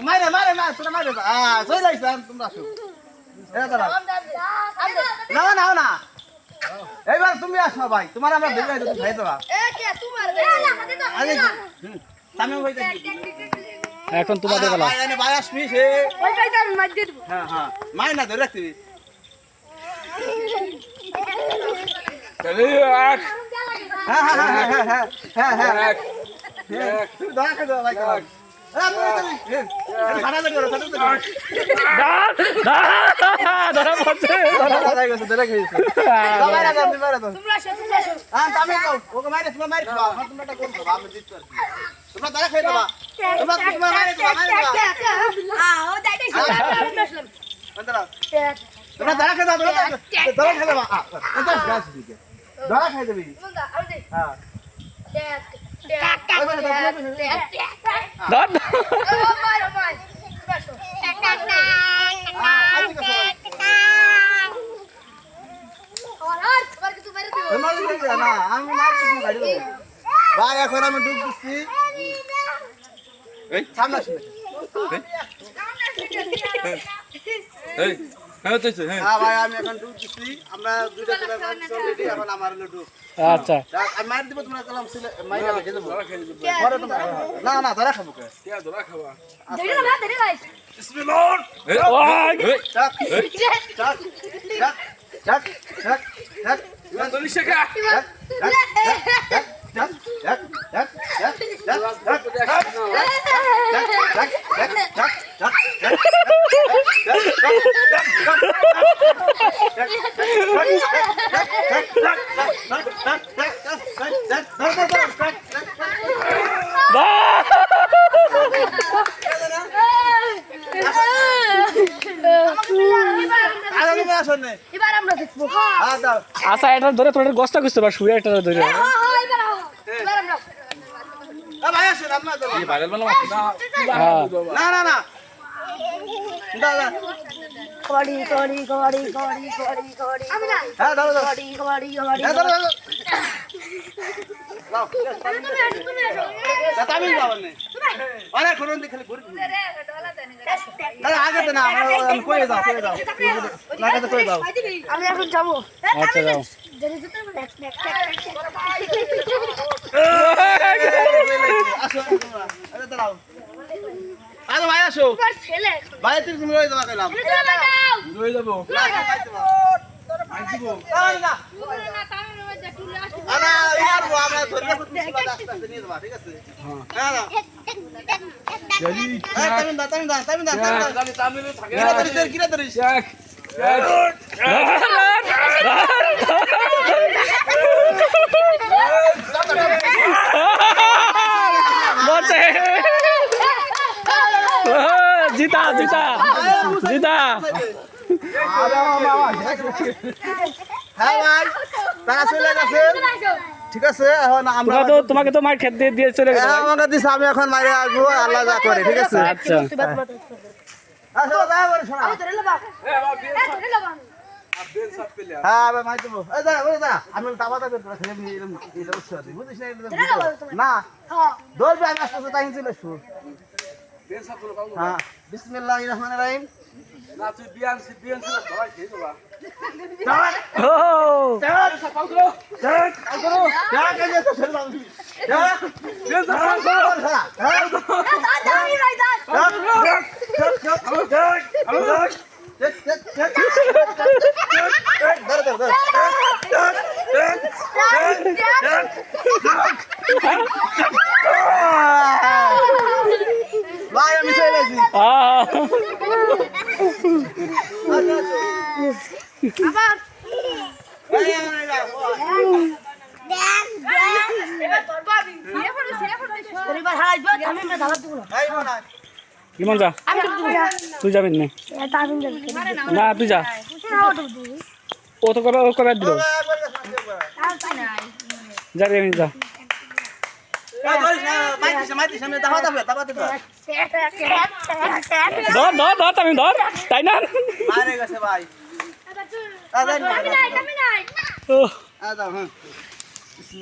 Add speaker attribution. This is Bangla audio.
Speaker 1: মারে মারে মার তোরা মারে সই যাইছ তোমরা আসো এরা দাঁড়াও না না না এইবার তুমি আসো ভাই তোমার আমরা বের করে দেব ভাই দেবা সামনে ভাই
Speaker 2: এখন তোমাদের বেলা
Speaker 1: ভাই এনে ভাই আসবি সে
Speaker 3: ওই ভাইটা আমি মার দিয়ে দেব
Speaker 1: হ্যাঁ হ্যাঁ মাই না ধরে রাখবি
Speaker 4: চলে এক
Speaker 1: হ্যাঁ হ্যাঁ হ্যাঁ হ্যাঁ হ্যাঁ হ্যাঁ
Speaker 4: এক এক
Speaker 1: তুমি দয়া করে দাও ভাই কালাম
Speaker 2: ধরা পড়ছে
Speaker 1: ধরা খাই দেবি হ্যাঁ
Speaker 2: ধর
Speaker 1: ভাই এখন আমি ডুব দিচ্ছি সামনে আসুন
Speaker 4: এই হ্যাঁ তো হ্যাঁ
Speaker 1: হ্যাঁ ভাই আমি এখন ডুব দিচ্ছি আমরা দুইটা অলরেডি এখন আমার হলো ডুব
Speaker 2: আচ্ছা
Speaker 1: আমি মার দিব তোমরা কলম ছিল মাইরা রেখে দেবো পরে তোমরা না না ধরা খাবো কে
Speaker 4: কে ধরা খাওয়া
Speaker 1: বিসমিল্লাহ
Speaker 4: এই
Speaker 1: চাক চাক চাক চাক চাক চাক
Speaker 4: দলি শেখা
Speaker 3: এবার আমরা দেখবো
Speaker 2: আচ্ছা এটা ধরে তোর গস্তা খুঁজতে পার শুয়ে এটা ধরে
Speaker 3: এবার আমরা
Speaker 1: ভাই আসুন আপনার
Speaker 4: ভাইরাল বানাবো
Speaker 1: না না না দাদা
Speaker 3: গড়ি গড়ি গড়ি গড়ি গড়ি গড়ি আমি না
Speaker 1: হ্যাঁ দাদা
Speaker 3: গড়ি গড়ি গড়ি
Speaker 1: হ্যাঁ দাদা লাও দাদা আমি যাবেন না অনেক কোন দিকে খালি ঘুরে দাদা আগে তো না আমি কই যাও না কাছে কই যাও
Speaker 3: আমি এখন যাবো
Speaker 2: আচ্ছা যাও
Speaker 1: আসো আরে দাঁড়াও আরে ভাই আসো
Speaker 3: ছেলে
Speaker 1: ভাই তুমি রয়ে যাবা কইলাম
Speaker 4: রয়ে যাবো
Speaker 1: না আরে ইয়ার আমরা ধরে রাখো তুমি আস্তে আস্তে নিয়ে যাবা ঠিক আছে হ্যাঁ না
Speaker 4: জলি
Speaker 1: তামিন দা
Speaker 4: জানি তামিলে থাকে
Speaker 1: কিরা ধরিস
Speaker 4: শেখ
Speaker 2: বলছে জিতা জিতা জিতা
Speaker 1: হ্যাঁ ভাই তারা চলে গেছে ঠিক আছে এখন আমরা
Speaker 2: তোমাকে তো মার খেতে দিয়ে চলে গেছে
Speaker 1: আমাকে দিছে আমি এখন মাইরে আসবো আল্লাহ যা করে ঠিক আছে
Speaker 2: আচ্ছা
Speaker 1: আসো দা বলে শোনা হ্যাঁ ভাই মাই দেবো এই দাঁড়া ওই দাঁড়া আমি টাবাটা করে তোরা খেলে এরকম এটা উৎসাহ বুঝিস না দৌড়বে আমি আস্তে আস্তে তাই চলে আসবো হ্যাঁ বিসমিল্লাহির রহমানির রহিম
Speaker 4: না তুই বিয়ান ধরা খেয়ে যাবা
Speaker 2: ও
Speaker 1: ভাই আমি চলে আসি
Speaker 2: ইমন যা তুই যাবি না না তুই যা ও তো করে দিল যাবি আমি যা ধর ধর ধর আমি ধর তাই না
Speaker 1: ভাই
Speaker 2: ও
Speaker 1: আদা